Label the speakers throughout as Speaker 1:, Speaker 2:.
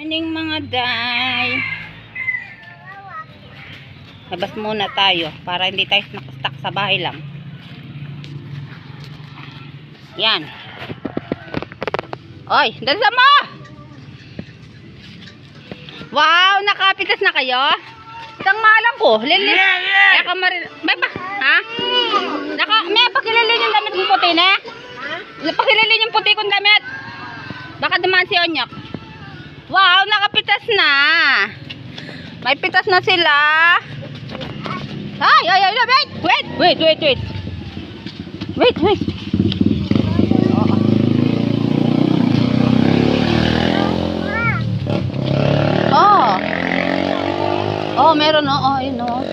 Speaker 1: Morning mga day. Labas muna tayo para hindi tayo nakastuck sa bahay lang. Yan. Oy, dali mo! Wow, nakapitas na kayo? Isang malang ko. Lilis. May pa? Ha? May pakilala yung damit kong puti na? Pakilala yung puti kong damit. Baka dumaan si Onyok. Wow, nakapitas na. May pitas na sila. Ay, wait. Wait. Oh, meron oh, yun oh.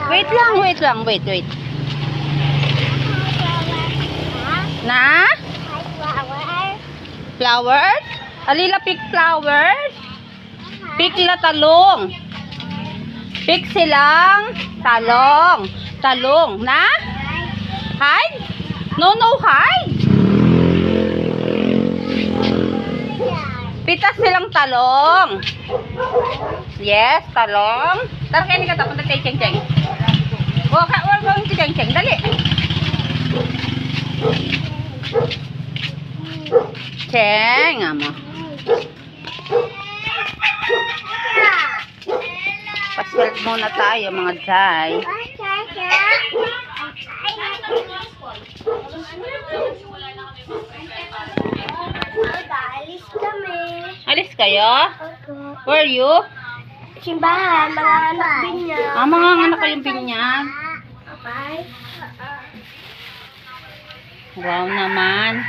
Speaker 1: Wait lang. Na? Flowers? Alila pick flowers? Pick la talong. Pick silang talong. Talong. Na? Hide? No, hide. Pitas silang talong. Yes, talong. Tara kayo ni kata, punta kay Cheng. Huwag si Cheng. Dali. Cheng, amo. Paswelt muna tayo mga day. Alis kayo? Where are you?
Speaker 2: Simbahan, mga anak binyan.
Speaker 1: Mga anak kayong binyan. Wow naman.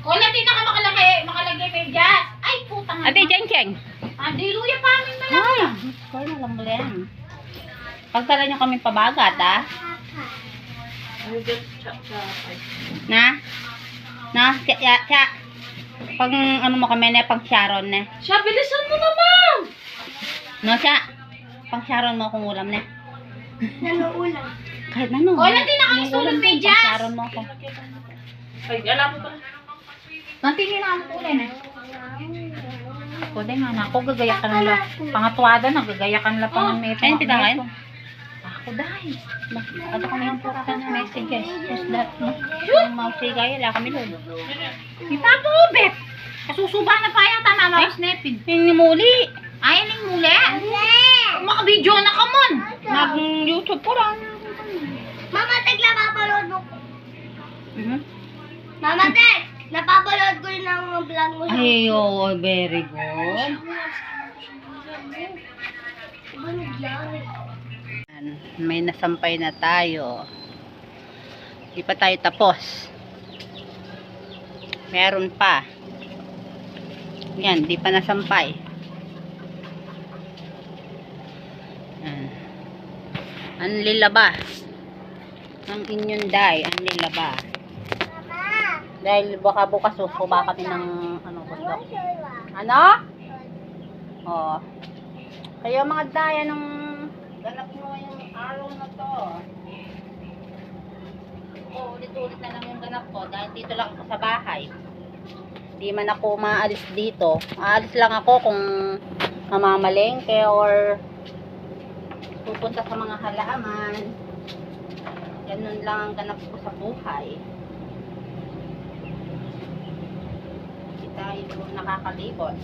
Speaker 2: Wala din makalagay pa yung jazz. Ay, putang
Speaker 1: Ate Cheng.
Speaker 2: Diluya pa amin na lang.
Speaker 1: Ay, kaya na lang muli yan. Pagtala nyo kami pabagat, ah. Na? Siya. Pag ano mo kami na, pang Sharon na.
Speaker 2: Siya, bilisan mo naman.
Speaker 1: No, siya. Pang Sharon mo akong ulam na.
Speaker 2: Ulam.
Speaker 1: Kahit ano.
Speaker 2: Wala din nakakasulog may jazz.
Speaker 1: Pang Sharon mo ako.
Speaker 2: Ay, alam mo ba?
Speaker 1: Nantingin na ako ulit na. Ako din nga na. Ako gagaya ka nila. Pangatwada na. Gagaya ka nila pang may
Speaker 2: Ayun, pitakain?
Speaker 1: Ako dahil. Ano kami yung pura ka ng messages. Just that. Yung mouse gaya. Wala kami doon.
Speaker 2: Ipapo, Bet. Kasusuba na pa yata na mga snapid.
Speaker 1: Yung muli.
Speaker 2: Ayan yung muli? Makabidyo na ka mon.
Speaker 1: Mag-YouTube po lang.
Speaker 2: Mama, Tek, napapalood mo. Mama, Tek, napapalood ko yung mga vlog mo.
Speaker 1: Ay, oh, very good. May nasampay na tayo. Di pa tayo tapos. Meron pa. Yan, di pa nasampay. Yan. Ang lilaba. Ang inyong day, ang lilaba. Dahil baka bukas susuba kami ng ano gusto. Ano? Oh. Kayo mga daya nung ganap mo yung araw na to. Ulit-ulit na lang yung ganap ko dahil dito lang ako sa bahay. Hindi man ako maalis dito. Aalis lang ako kung mamamalengke or pupunta sa mga halaman. Ganun lang ang ganap ko sa buhay. Hindi tayo nakakalibot.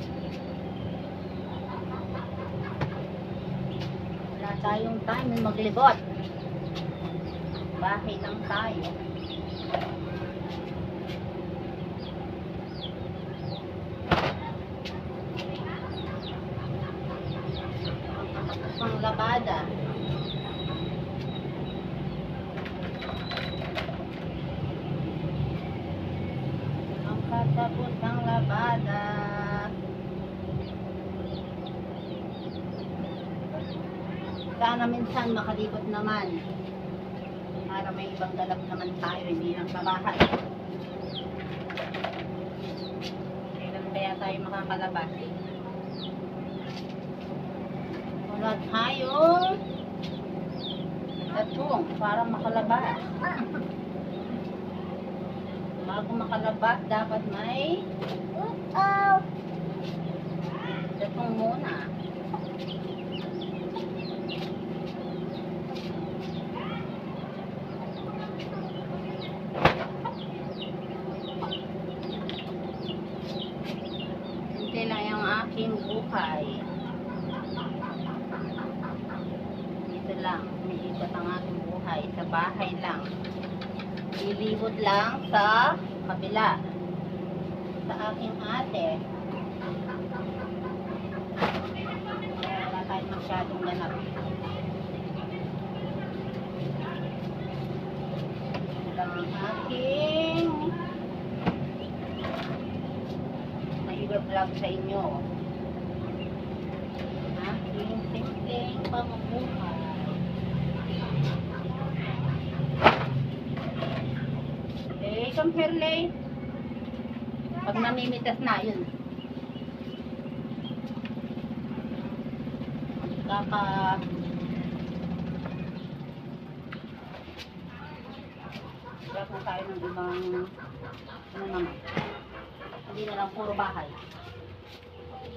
Speaker 1: Wala tayong time maglibot. Bahay lang tayo. Ang labada. Ang katapos ng labada. Sana minsan makalibot naman. Para may ibang galap naman tayo, hindi lang sa bahay. Kailan kaya tayo makakalabas? Wala tayong tatong para makalabas. Bago makalabas, dapat may aking buhay. Dito lang, umiikot ang aking buhay. Sa bahay lang. Ilibot lang sa kabila. Sa aking ate. Wala tayong masyadong ganap. Lang ang aking nai-vlog sa inyo. Aking simpleng pamumuhay. Come here, Lay. Pag namimitas na, yun. Kaka... Wala na tayo ng ibang... Ano naman? Hindi na lang puro bahay.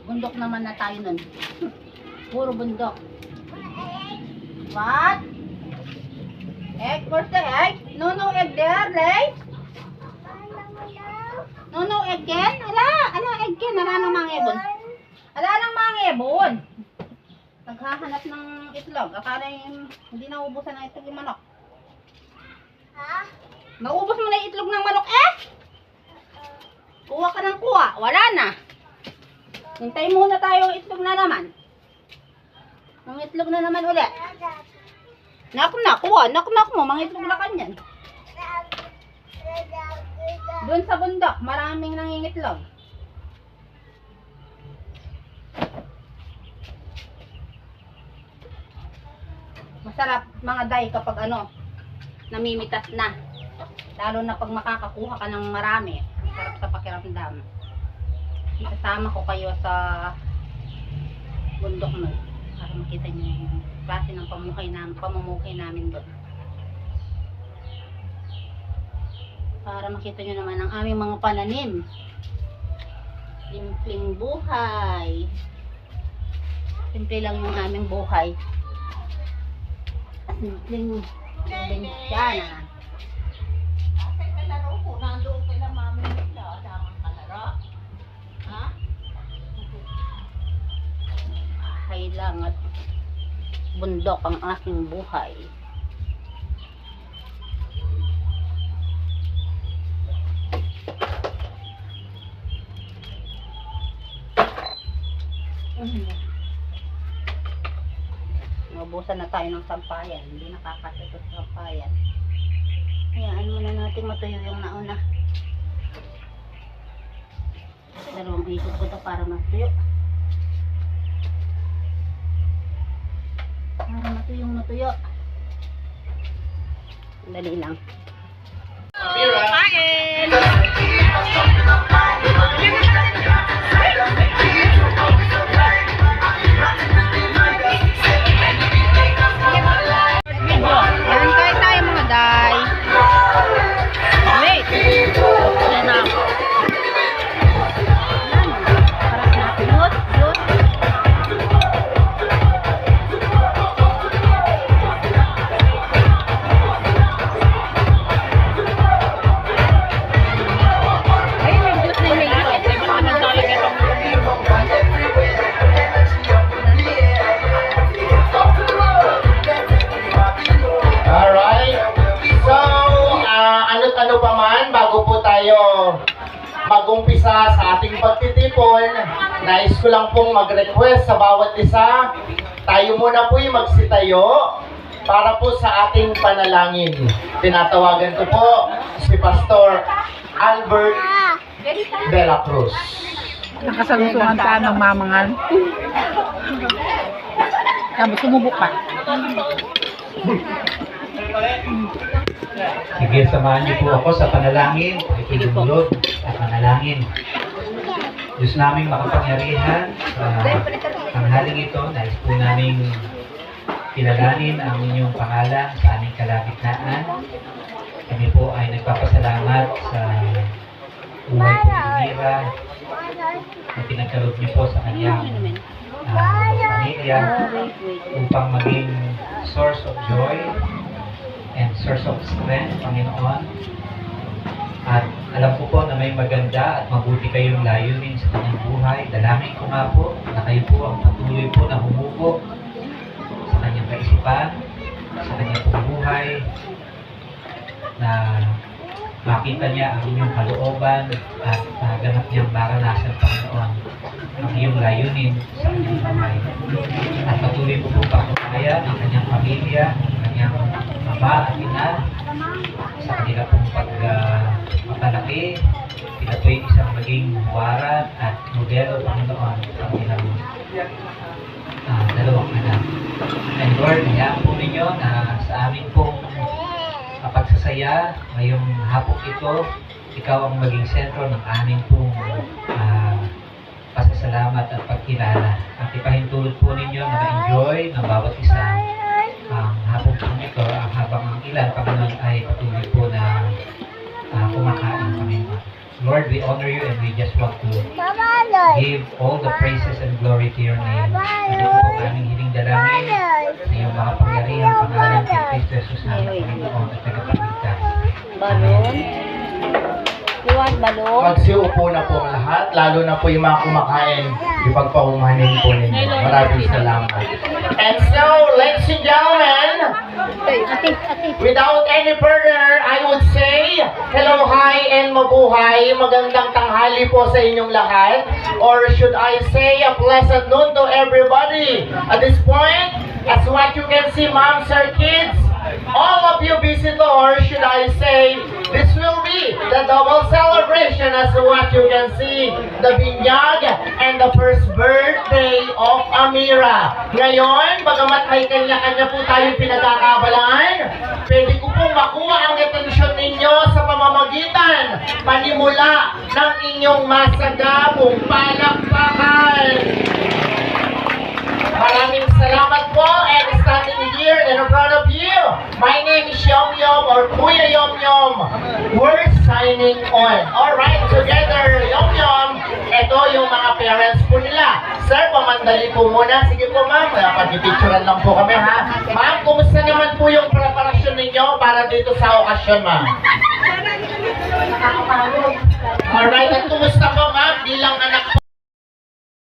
Speaker 1: Bundok naman na tayo nun. Puro bundok. What? Egg? Where's the egg? No egg there, Lay? No egg yan? Ala egg yan. Ala nang mga ibon. Ala nang mga ibon. Naghahanap ng itlog. Akala yung hindi naubusan ng itlog yung manok. Ha? Naubos mo na yung itlog ng manok eh? Kuha ka ng kuha. Wala na. Hintay muna tayo yung itlog na naman. Ang itlog na naman ulit. Nak mo. Mga itlog na kanyan. Doon sa bundok, maraming nangingitlog. Masarap mga day kapag namimitas na. Lalo na pag makakakuha ka ng marami. Masarap sa pakiramdam. Isasama ko kayo sa bundok mo para makita niyo yung klase ng pamumukay namin doon. Para makita nyo naman ang aming mga pananim. Simpleng buhay. Simple lang yung aming buhay. Simpleng probinsyana.
Speaker 2: Asay kalaro ko, nandoon kila mami nila, damang kalaro. Ha?
Speaker 1: Bahay lang at bundok ang aking buhay. Naubusan na tayo ng sampayan. Hindi nakakasya sa sampayan. Hayaan muna natin matuyo yung nauna. Dalawang ikot ko ito para matuyo. Para matuyo. Dali lang. Kain! Yan tayo mga day. Wait. Yan na. Harap natin. Yut. Ay, may juice na yung
Speaker 3: Alright. So, ano pa man, bago po tayo mag-umpisa sa ating pagtitipon, nais ko lang pong mag-request sa bawat isa, tayo muna po yung magsitayo para po sa ating panalangin. Tinatawagan ko po si Pastor Albert de la Cruz.
Speaker 2: Nakasalusuhan tayo ng mamangan. Tapos sumubok pa.
Speaker 4: Sige, samahan niyo po ako sa panalangin. Ikinulog at panalangin. Diyos naming makapangyarihan, sa tanghaling ito, nais po naming kilalanin ang inyong pangalan sa aming kalagitnaan. Kami po ay nagpapasalamat sa buhay po ni Mira na pinagkaloob niyo po sa kanyang pamilya upang maging source of joy and source of strength, Panginoon. At Alam ko po na may maganda at mabuti kayong layunin sa kanyang buhay. Dalangin ko nga po na kayo po ang patuloy po na humugo sa kanyang kaisipan, sa kanyang buhay, na makita niya ang iyong kalooban at ganap niyang maranasan, Panginoon, ang iyong layunin sa kanyang buhay. At patuloy po pagpapaya ang kanyang pamilya, ang kanyang ama at ina, sa kanila pong pagpapalaki. Sila po ay isang maging huwaran at modelo, Panginoon, sa kanilang dalawang anak. And Lord, hayaan po ninyo na sa aming pong pagsasaya ngayong hapon ito, ikaw ang maging sentro ng aming pong pasasalamat at pagkilala. At ipahintulot po ninyo na ma-enjoy ng bawat isa ang hapon po ito, habang ang ilan, Panginoon, ay patuloy po na kumakain, Panginoon. Lord, we honor you and we just want to give all the praises and glory to your name. Ito po ang aming hiling dalangin sa iyong makapangyarihang pangalan kay Kristo Jesus namin, Panginoon at Tagapagligtas.
Speaker 1: Balon. You want balon?
Speaker 3: Magsiupo na po ang lahat, lalo na po yung mga kumakain, ipagpahumanin po ninyo. Maraming salamat. And so, ladies and gentlemen, without any further, I would say, hello, hi, and mabuhay. Magandang tanghali po sa inyong lahat. Or should I say, a pleasant noon to everybody. At this point, as what you can see, moms or kids, all of you visitors, should I say, this will be the double celebration as what you can see, the binyag and the first birthday of Amira. Ngayon, bagamat may kanya-kanya po tayong pinagkakabalaan, pwede ko pong makuha ang atensyon ninyo sa pamamagitan panimula ng inyong masagabong palakpakan. Maraming salamat po, and standing here in front of you, my name is Yom Yom or Kuya Yom Yom. We're signing on. Alright, together, Yom Yom. Ito yung mga parents po nila. Sir, pamandali po muna. Sige po ma'am, pag-picturean lang po kami ha. Ma'am, kumusta naman po yung preparasyon ninyo para dito sa okasyon ma'am? Alright, at kumusta po ma'am bilang anak po?